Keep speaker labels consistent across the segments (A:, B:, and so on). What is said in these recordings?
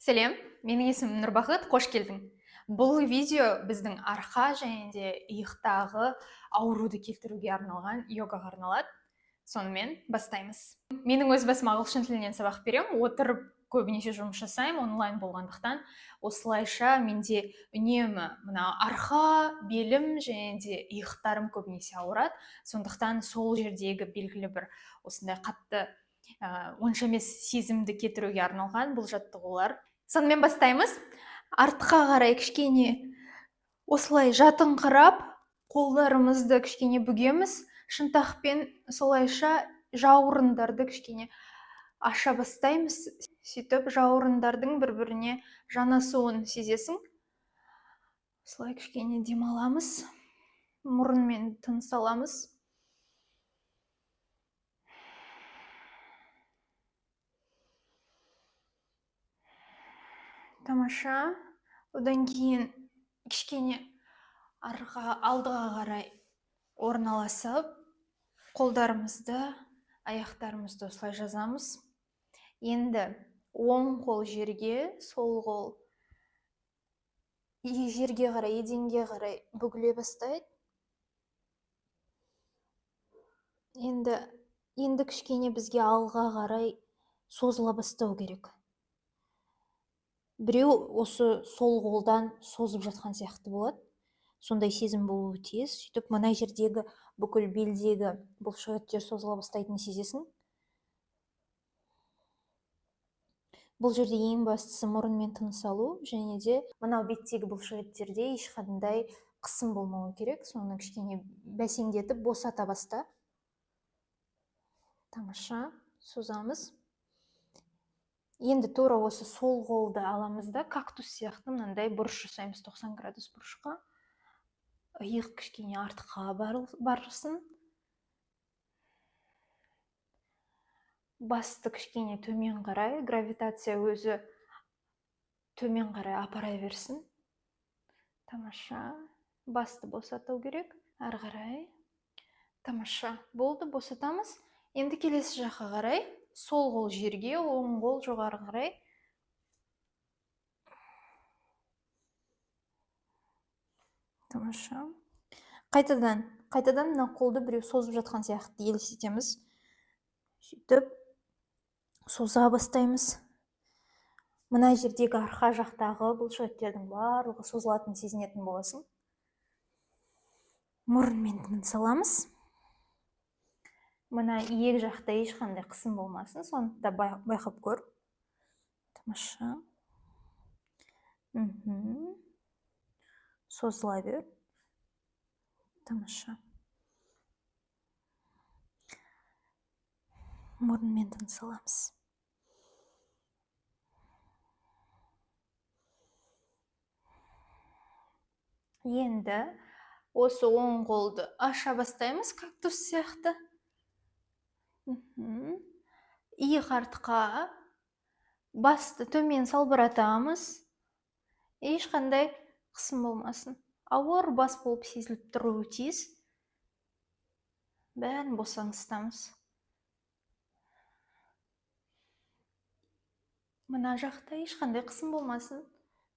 A: Сәлем, менің есімім Нұрбақыт, қош келдің. Бұл видео біздің арқа және де иықтағы ауруды келтіруге арналған йогаға арналады. Сонымен бастаймыз. Менің өз басым ағылшын тілінен сабақ беремін, отырып көбінесе жұмыс жасаймын онлайн болғандықтан. Осылайша менде үнемі мына арқа, белім және де иықтарым көбінесе ауырады. Сондықтан сол жердегі белгілі бір осындай қатты онша емес сезімді кетіруге арналған бұл жаттығулар. Сонымен бастаймыз. Артқа қарай кішкене осылай жатыңқырап, қолдарымызды кішкене бүгеміз. Шынтақпен солайша жауырындарды кішкене аша бастаймыз. Сөйтіп жауырындардың бір-біріне жанасуын сезесің. Осылай кішкене демаламыз. Мұрынмен тыныс аламыз. Тамаша. Одан кейін кішкене алдыға қарай орналасып, қолдарымызды, аяқтарымызды осылай жазамыз. Енді оң қол жерге, сол қол жерге қарай, еденге қарай бүгіле бастайды. Енді кішкене бізге алға қарай созыла бастау керек. Біреу осы сол қолдан созып жатқан сияқты болады. Сондай сезім болуы тиіс. Сөйтіп, мына жердегі бүкіл белдегі бұлшықеттер созыла бастайтынын сезесің. Бұл жерде ең бастысы мұрынмен тыныс алу, және де мынау беттегі бұлшықеттерде ешқандай қысым болмауы керек. Соны кішкене бәсеңдетіп босата баста. Тамаша, созамыз. Енді тура осы сол қолды аламыз да, кактус сияқты мынандай бұрыш жасаймыз, 90 градус бұрышқа. Иық кішкене артқа барсын. Басты кішкене төмен қарай, гравитация өзі төмен қарай апара берсін. Тамаша. Басты босату керек. Ары қарай. Тамаша. Болды, босатамыз. Енді келесі жаққа қарай. Сол қол жерге, оң қол жоғары қарай. Тамаша. Қайтадан мына қолды біреу созып жатқан сияқты елестетеміз. Сөйтіп, соза бастаймыз. Мына жердегі арқа жақтағы бұлшықеттердің барлығы созылатын сезінетін боласың. Мұрынмен тыныс аламыз. Мына иек жақта ешқандай қысым болмасын, соны да байқап көр. Тамаша. Созыла бер. Тамаша. Мұрынмен тыныс аламыз. Енді осы оң қолды аша бастаймыз, кактус сияқты. Иық артқа, басты төмен салбыратамыз. Ешқандай қысым болмасын. Ауыр бас болып сезіліп тұруы тиіс. Бәрін босаңсытамыз. Мына жақта ешқандай қысым болмасын.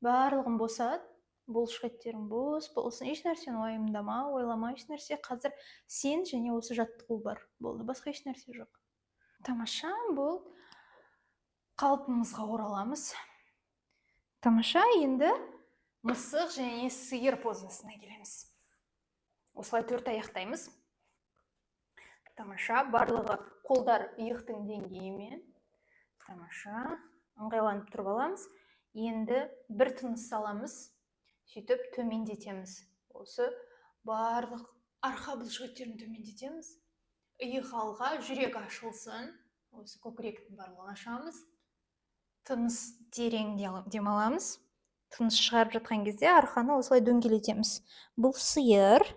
A: Барлығын босат. Бұлшықеттерің бос болсын. Еш нәрсені уайымдама, ойлама, еш нәрсе. Қазір сен және осы жаттығу бар. Болды, басқа еш нәрсе жоқ. Тамаша, бұл қалпымызға ораламыз. Тамаша, енді мысық және сиыр позасына келеміз. Осылай 4 аяқтаймыз. Тамаша, барлығы қолдар иықтың деңгейімен. Тамаша, ыңғайланып тұрып аламыз. Енді бір тыныс аламыз. Сөйтіп төмендетеміз. Осы барлық арқа бұлшықеттерін төмендетеміз. Иық алға, жүрек ашылсын. Осы көкіректің барлығын ашамыз. Тыныс терең демаламыз. Тыныс шығарып жатқан кезде арқаны осылай дөңгелетеміз. Бұл сиыр.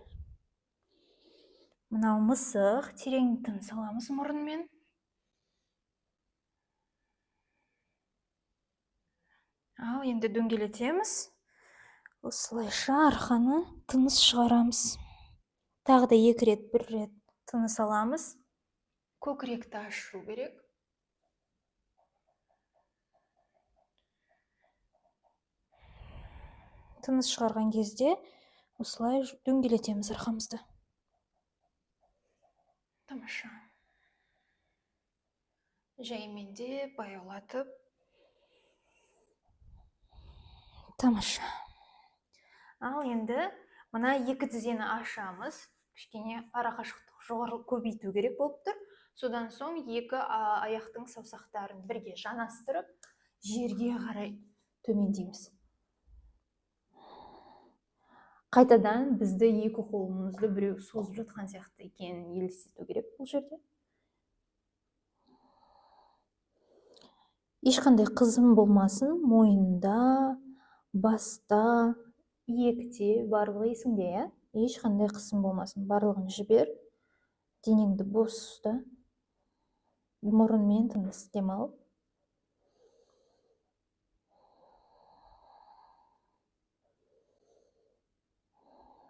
A: Мынау мысық. Терең тыныс аламыз мұрынмен. Ал енді дөңгелетеміз. Осылайша арқаны тыныс шығарамыз. Тағы да 2 рет, 1 рет тыныс аламыз. Көкіректі ашу керек.
B: тыныс шығарған кезде осылай дөңгелетеміз арқамызды.
A: Тамаша. Жаймен баяулатып.
B: Тамаша.
A: Ал енді мына екі тізені ашамыз. Кішкене арақашықтық жоғары көбейту керек болып тұр. Содан соң екі аяқтың саусақтарын бірге жанастырып, жерге қарай төмендейміз. Қайтадан бізді екі қолымызды біреу созып жатқан сияқты екенін елестету керек бұл жерде.
B: Ешқандай қызым болмасын, мойында, баста, иекте, барлығы есіңде, иә? Ешқандай қысым болмасын, барлығын жібер. Денеңді бос ұста. Мұрынмен тыныс демал.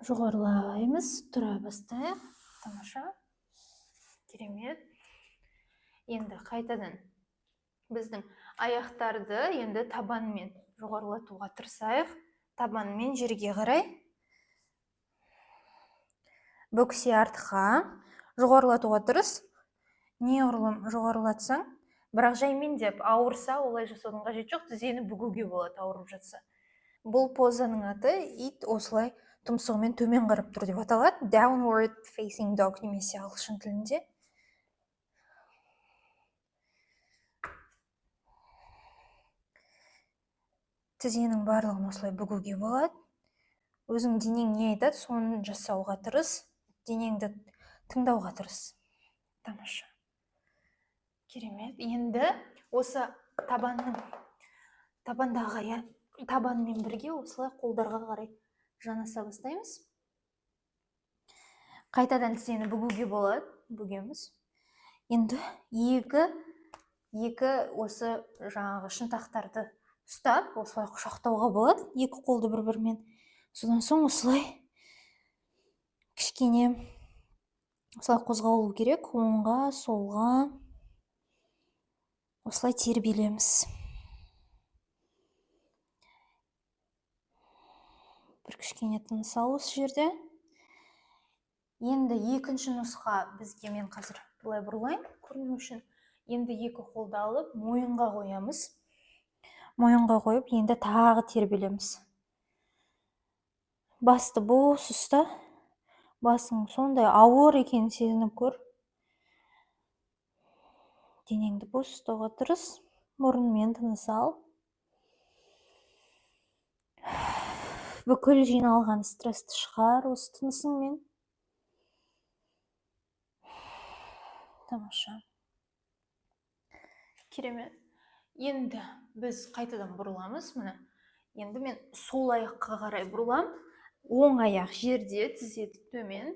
B: Жоғарылаймыз, тұра бастайық.
A: Тамаша. Керемет. Енді қайтадан біздің аяқтарды енді табанмен жоғарылатуға тырысайық. Табанмен жерге қарай.
B: Бөксе артқа жоғарылатуға тырыс. Неғұрлым жоғарылатсаң,
A: бірақ жаймен деп ауырса, олай жасаудың қажеті жоқ, тізені бүгуге болады ауырып жатса.
B: Бұл позаның аты ит осылай тұмсығымен төмен қарап тұр деп аталады. Downward facing dog немесе ағылшын тілінде. Тізенің барлығын осылай бүгуге болады. Өзің денең не айтады, соны жасауға тырыс. Денеңді тыңдауға тырыс.
A: Тамаша. Керемет. Енді осы табанмен бірге осылай қолдарға қарай жанаса бастаймыз. Қайтадан тізені бүгуге болады. Бүгеміз.
B: Енді
A: екі осы жаңағы шынтақтарды
B: ұстап, осылай құшақтауға болады. Екі қолды бір-бірімен. Содан соң осылай кішкене осылай қозғалу керек. Оңға, солға. Осылай тербелеміз. Бір кішкене тыныс ал осы жерде.
A: Енді екінші нұсқа бізге, мен қазір былай бұрылайын көріну үшін. Енді екі қолды алып мойынға қоямыз.
B: Мойынға қойып, енді тағы тербелеміз. Басты бос ұста. Басың сондай ауыр екенін сезініп көр. Денеңді бос ұстауға тырыс. Мұрынмен тыныс ал. Бүкіл жиналған стрессті шығар осы тынысыңмен. Тамаша.
A: Керемет. Енді біз қайтадан бұрыламыз. Міне. Енді мен сол аяққа қарай бұрылам. Оң аяқ жерде, тізе төмен.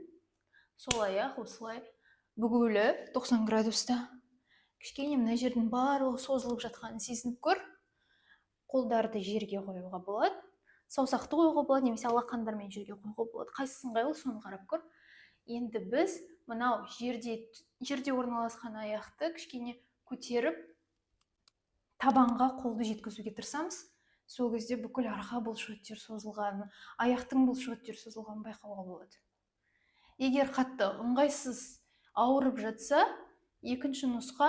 A: Сол аяқ осылай бүгулі 90 градуста. Кішкене мына жердің барлығы созылып жатқанын сезініп көр. Қолдарды жерге қоюға болады. Саусақты қоюға болады, немесе алақандармен жерге қоюға болады. Қайсысын ыңғайлы, соны қарап көр. Енді біз мынау жерде орналасқан аяқты кішкене көтеріп, табанға қолды жеткізуге тырысамыз. Сол кезде бүкіл арқа бұлшықеттер созылғанын, аяқтың бұлшықеттер созылғанын байқауға болады. Егер қатты ыңғайсыз ауырып жатса, екінші нұсқа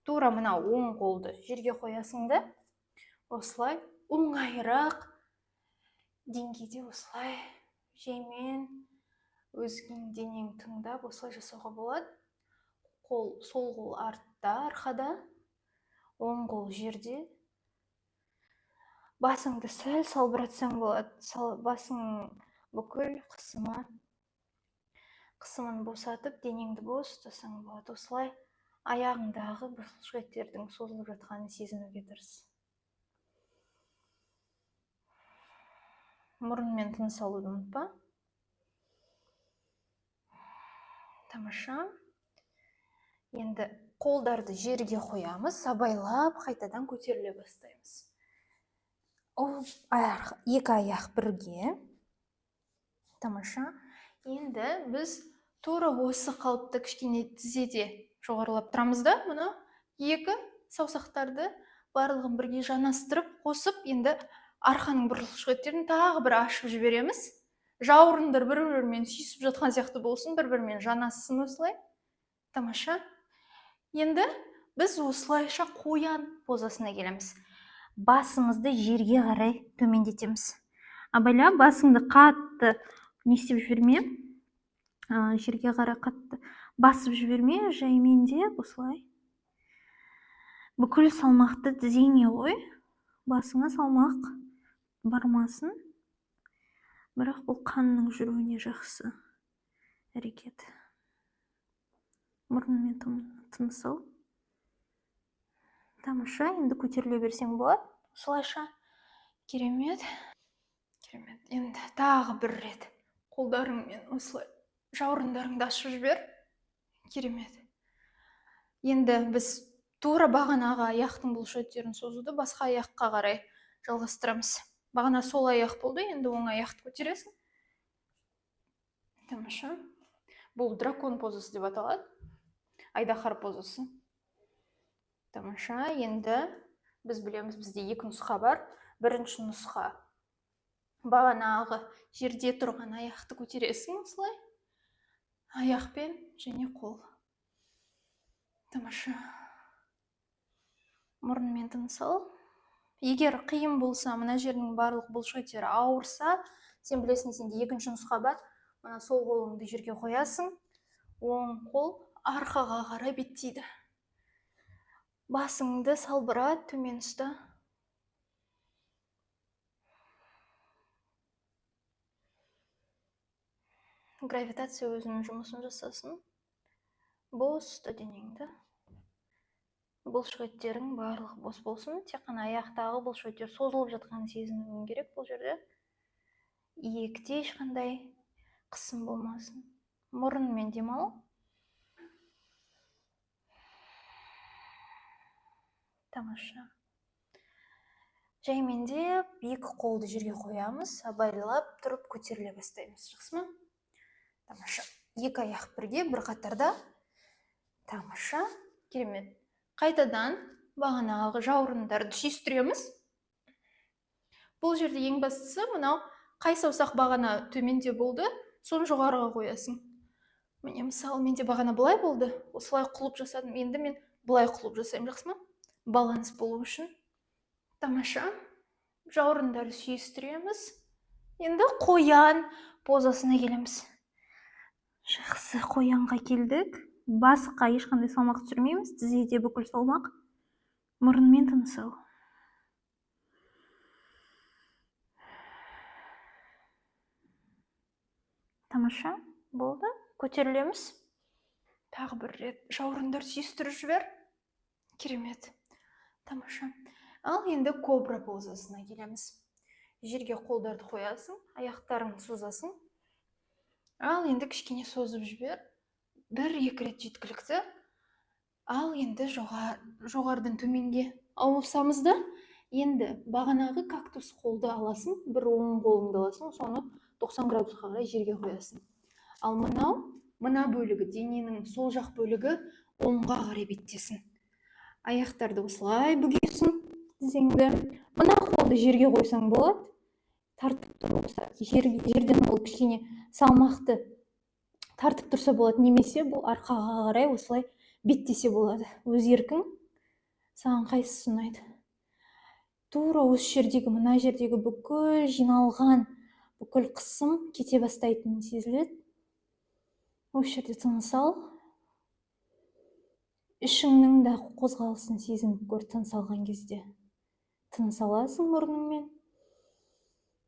A: тура мына оң қолды жерге қоясың да, осылай оңайырақ деңгейде осылай жаймен өзің денең тыңдап осылай жасауға болады. Сол қол артта, арқада, оң қол жерде. Басыңды сәл салбыратсаң болады. Басың бүкіл қысымын босатып, денеңді бос ұстасаң болады. Осылай аяғыңдағы бұлшықеттердің созылып жатқанын сезінуге тырыс. Мұрынмен тыныс алуды ұмытпа. Тамаша. Енді қолдарды жерге қоямыз, сабайлап қайтадан көтеріле бастаймыз.
B: Екі аяқ бірге.
A: Тамаша. Енді біз тура осы қалыпты кішкене тізеде жоғарылап тұрамыз да, мұны екі саусақтарды барлығын бірге жанастырып, қосып, енді арқаның бұлшықеттерін тағы бір ашып жібереміз. Жауырындар бір-бірімен сүйісіп жатқан сияқты болсын, бір-бірімен жанассын осылай. Тамаша. Енді біз осылайша қоян позасына келеміз. Басымызды жерге қарай төмендетеміз. Абайла, басыңды қатты не істеп жіберме, жерге қарай қатты басып жіберме, жаймен де осылай. Бүкіл салмақты тізеңе қой. Басыңа салмақ бармасын. Бірақ бұл қанның жүруіне жақсы әрекет. Мұрнымен тыныс ал. Тамаша, енді көтеріле берсең болады. Осылайша. Керемет. Керемет. Енді тағы бір рет қолдарыңмен осылай жауырындарыңды ашып жібер. Керемет. Енді біз тура бағанаға аяқтың бұлшықеттерін созуды басқа аяққа қарай жалғастырамыз. Бағана сол аяқ болды, енді оң аяқты көтересің. Тамаша. Бұл дракон позасы деп аталады. Айдаһар позасы. Тамаша. Енді біз білеміз, бізде екі нұсқа бар. Бірінші нұсқа бағанағы жерде тұрған аяқты көтересің осылай. Аяқпен және қол. Тамаша. Мұрынмен тыныс ал. Егер қиын болса, мына жердің барлық бұлшықеттері ауырса, сен білесің, сенде екінші нұсқа бар. Мына сол қолыңды жерге қоясың. Оң қол арқаға қарай беттейді. Басыңды салбырат, төмен ұста. Гравитация өзінің жұмысын жасасын. Бос ұста денеңді. Бұлшықеттерің барлық бос болсын. Тек қана аяқтағы бұлшықеттер созылып жатқанын сезінуің керек бұл жерде. Иекте ешқандай қысым болмасын. Мұрынмен демал. Тамаша. Жаймен де екі қолды жерге қоямыз. Абайлап тұрып көтеріле бастаймыз. Жақсы ма? Тамаша. Екі аяқ бірге, бір қатарда. Тамаша. Керемет. Қайтадан бағанағы жауырындарды шүйістіреміз. Бұл жерде ең бастысы мынау қай саусақ бағана төменде болды, соны жоғарыға қоясың. Міне мысалы, менде бағана былай болды, осылай құлып жасадым. Енді мен былай құлып жасаймын, жақсы ма? Баланс болу үшін. Тамаша. Жауырындарды шүйістіреміз. Енді қоян позасына келеміз. Жақсы, қоянға келдік. Басқа ешқандай салмақ түсірмейміз. Тізеде бүкіл салмақ. Мұрынмен тыныс ал. Тамаша. Болды. Көтерілеміз. Тағы бір рет жауырындар шүйістіріп жібер. Керемет. Тамаша. Ал енді кобра позасына келеміз. Жерге қолдарды қоясың, аяқтарыңды созасың. Ал енді кішкене созып жібер. Бір-екі рет жеткілікті. Ал енді жоғарыдан төменге ауысамыз да. Енді бағанағы кактус қолды аласың, бір оң қолыңды аласың, соны 90 градусқа қарай жерге қоясың. Ал мына бөлігі, дененің сол жақ бөлігі оңға қарай беттесін. Аяқтарды осылай бүгесің, тізеңді. Мына қолды жерге қойсаң болады. Тартып тұрса, жерден ол кішкене салмақты тартып тұрса болады, немесе бұл арқаға қарай осылай беттесе болады. Өз еркің, саған қайсысы ұнайды? Тура осы жердегі, мына жердегі бүкіл жиналған, бүкіл қысым кете бастайтын сезіледі. Осы жерде тыныс ал. Ішіңнің де қозғалысын сезініп көр тыныс алған кезде. Тыныс аласың мұрныңмен.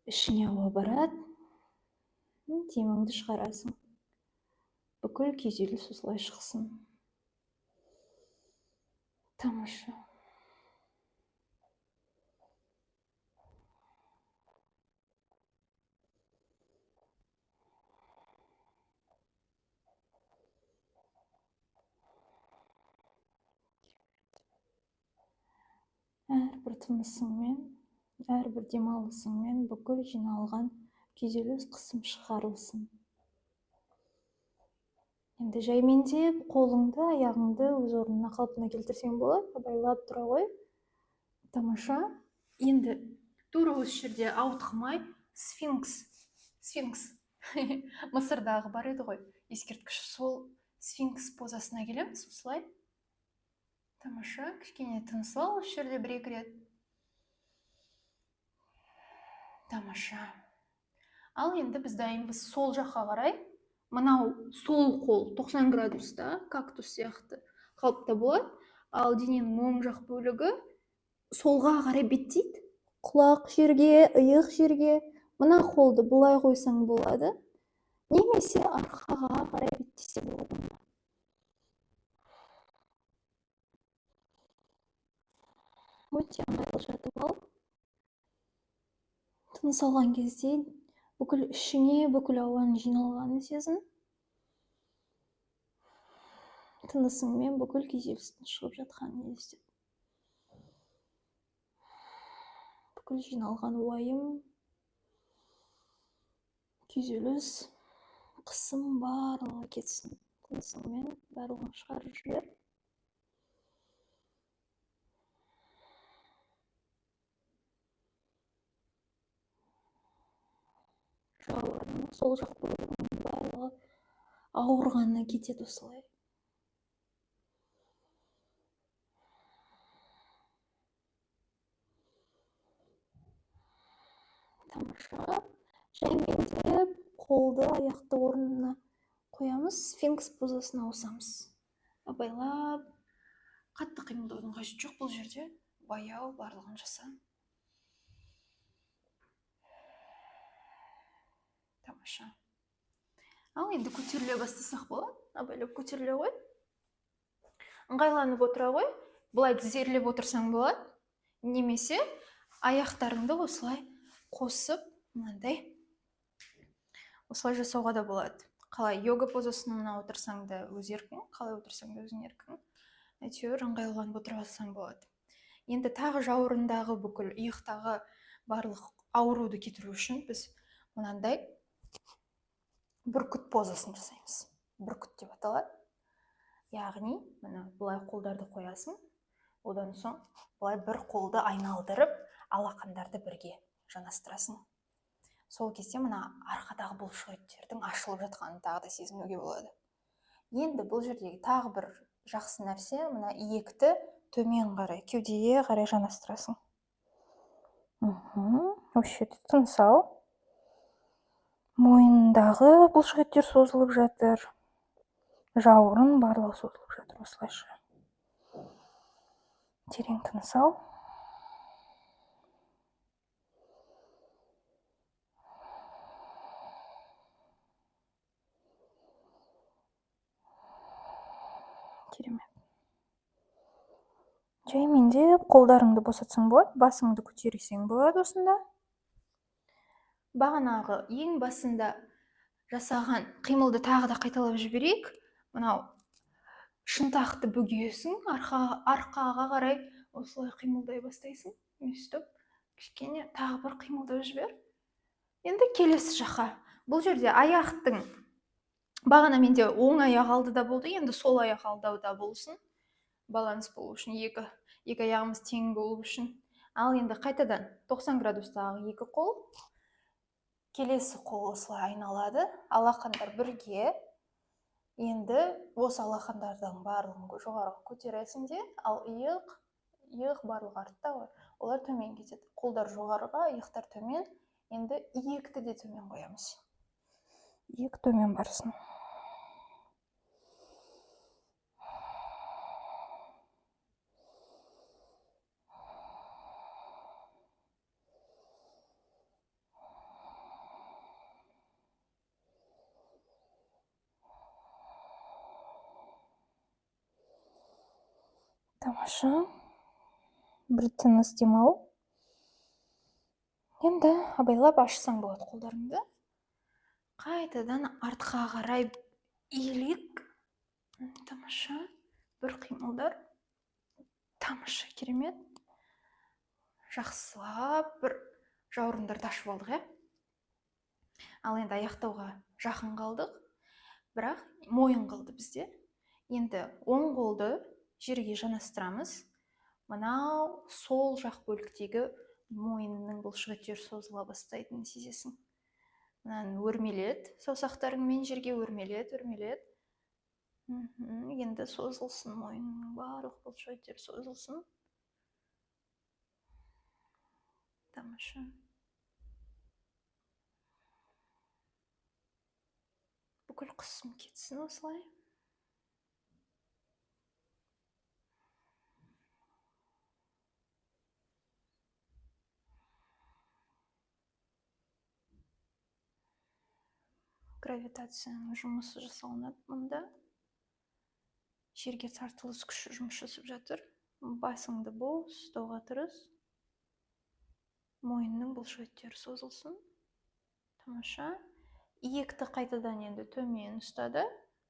A: Ішіңе ауа барады. Деміңді шығарасың. Бүкіл күйзеліс осылай шықсын. Тамаша. Әрбір тынысыңмен, әрбір демалысыңмен бүкіл жиналған күйзеліс қысым шығарылсын. Енді жаймен де қолыңды, аяғыңды өз орнына қалпына келтірсең болады. Абайлап тұра ғой. Тамаша. Енді тура осы жерде ауытқымай сфинкс мысырдағы бар еді ғой ескерткіш, сол сфинкс позасына келеміз осылай. Тамаша, кішкене тыныс ал осы жерде бір-екі рет. Тамаша. Ал енді біз дайынбыз сол жаққа қарай. Мынау сол қол 90 градуста кактус сияқты қалыпта болады, ал дененің оң жақ бөлігі солға қарай беттейді.
B: Құлақ жерге, иық жерге. Мына қолды бұлай қойсаң болады. Немесе арқаға қарай беттесе болады. Өте ыңғайлы жатып ал. Тыныс алған кезде бүкіл ішіңе бүкіл ауаның жиналғанын сезін. Тынысыңмен бүкіл күйзелістің шығып жатқанын елестет. Бүкіл жиналған уайым, күйзеліс, қысым барлығы кетсін. Тынысыңмен барлығын шығарып жібер. Жауырынның сол жақ бөлігінің барлығы ауырғаны кетеді осылай. Тамаша. Жаймен қолды аяқты орнына қоямыз, сфинкс позасына ауысамыз. Абайлап, қатты қимылдаудың қажеті жоқ бұл жерде. Баяу барлығын жаса. Тамаша. Ал енді көтеріле бастасақ болады. Абайлап көтеріле ғой. Ыңғайланып отыра ғой. Бұлай тізерлеп отырсаң болады. Немесе аяқтарыңды осылай қосып, мынандай осылай жасауға да болады. Қалай йога позасына отырсаң да өз еркің, қалай отырсаң да өзің еркің. Әйтеуір ыңғайланып отыра алсаң болады. Енді тағы жауырындағы бүкіл иықтағы барлық ауруды кетіру үшін біз мынандай бүркіт позасын жасаймыз. Бүркіт деп аталады. Яғни, мына бұлай қолдарды қоясың, одан соң бұлай бір қолды айналдырып, алақандарды бірге жанастырасың. Сол кезде мына арқадағы бұлшықеттердің ашылып жатқанын тағы да сезінуге болады. Енді бұл жердегі тағы бір жақсы нәрсе, мына иекті төмен қарай, кеудеге қарай жанастырасың. Осы жерде тыныс ал. Мойындағы бұлшықеттер созылып жатыр. Жауырын барлығы созылып жатыр осылайша. Терең тыныс ал. Керемет. Жаймен де қолдарыңды босатсаң болады, басыңды көтерсең болады осында.
A: Бағанағы ең басында жасаған қимылды тағы да қайталап жіберейік. Мынау шынтақты бүгесің, арқаға қарай осылай қимылдай бастайсың. Өстіп, кішкене тағы бір қимылдап жібер. Енді келесі жаққа. Бұл жерде аяқтың бағана менде оң аяқ алдыда болды, енді сол аяқ алдыда болсын. Баланс болу үшін, екі аяғымыз тең болу үшін. Ал енді қайтадан 90 градустағы екі қол. Келесі қол осылай айналады. Алақандар бірге. Енді осы алақандардың барлығын жоғарыға көтересің де, ал иық барлығы артта ғой. Олар төмен кетеді. Қолдар жоғарыға, иықтар төмен. Енді иекті де төмен қоямыз.
B: Иек төмен барсын. Тамаша. Бір тыныс демал.
A: Енді абайлап ашсаң болады қолдарыңды. Қайтадан артқа қарай иілейік. Тамаша. Бір қимылдар. Тамаша, керемет. Жақсылап бір жауырындарды ашып алдық, Ал енді аяқтауға жақын қалдық. Бірақ мойын қалды бізде. Енді оң қолды жерге жанастырамыз. Мынау сол жақ бөліктегі мойынның бұлшықеттері созыла бастайтынын сезесің. Мынаны өрмелет, саусақтарыңмен жерге өрмелет. Енді созылсын, мойынның барлық бұлшықеттері созылсын. Тамаша. Бүкіл қысым кетсін осылай. Гравитацияның жұмысы жасалынады мұнда. Жерге тартылыс күші жұмыс жасап жатыр. Басыңды бос ұстауға тырыс. Мойынның бұлшықеттері созылсын. Тамаша. Иекті қайтадан енді төмен ұстады.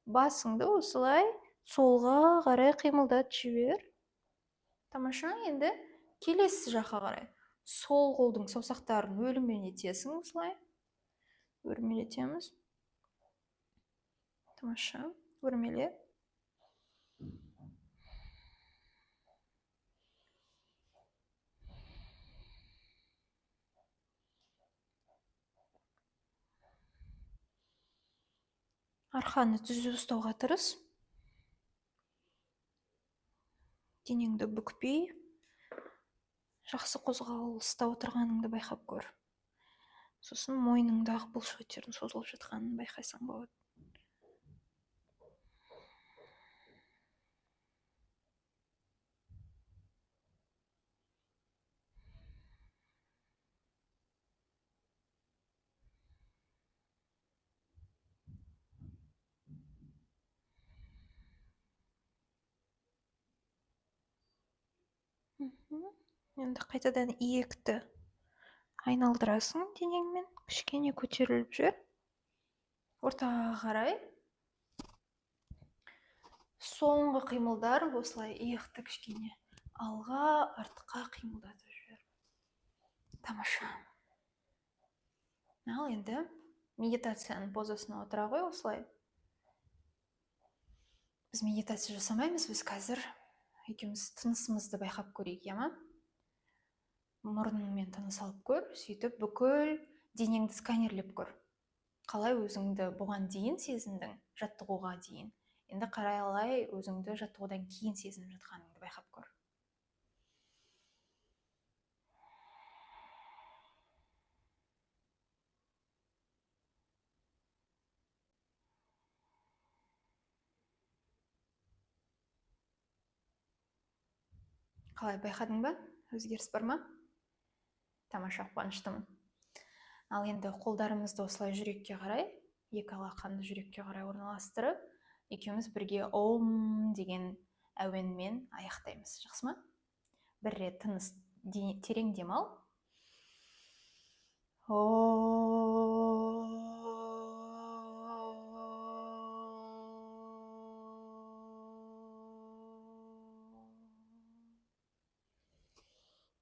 A: Басыңды осылай солға қарай қимылдат жібер. Тамаша. Енді келесі жаққа қарай. Сол қолдың саусақтарын өрмелетесің осылай. Өрмелетеміз. Тамаша. Өрмеле. Арқаны түзу ұстауға тырыс. Денеңді бүкпей, жақсы қозғалыста отырғаныңды байқап көр. Сосын мойныңдағы бұлшықеттердің созылып жатқанын байқайсаң болады. Енді қайтадан иекті айналдырасың денеңмен, кішкене көтеріліп жүр. Ортаға қарай. Соңғы қимылдар осылай иекті кішкене алға, артқа қимылдатып жүр. Тамаша. Ал енді медитацияның позасына отыра ғой осылай. Біз медитация жасамаймыз, біз қазір екеуміз тынысымызды байқап көрейік, ма? Мұрныңмен тыныс алып көр, сөйтіп бүкіл денеңді сканерлеп көр. Қалай өзіңді бұған дейін сезіндің, жаттығуға дейін. Енді қарайлай өзіңді жаттығудан кейін сезініп жатқаныңды байқап көр. Қалай, байқадың ба? Өзгеріс бар ма? Тамаша, қуаныштымын. Ал енді қолдарымызды осылай жүрекке қарай, екі алақанды жүрекке қарай орналастырып, екеуміз бірге ом деген әуенмен аяқтаймыз. Жақсы ма? Бір рет тыныс терең демал.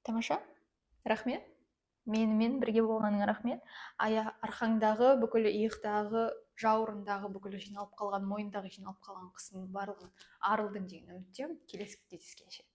A: Тамаша, рахмет. Менімен бірге болғаныңа рахмет. Арқаңдағы, бүкіл иықтағы, жауырындағы бүкіл жиналып қалған, мойындағы жиналып қалған қысымның барлығын арылдың деген үміттемін. Келесі кездескенше.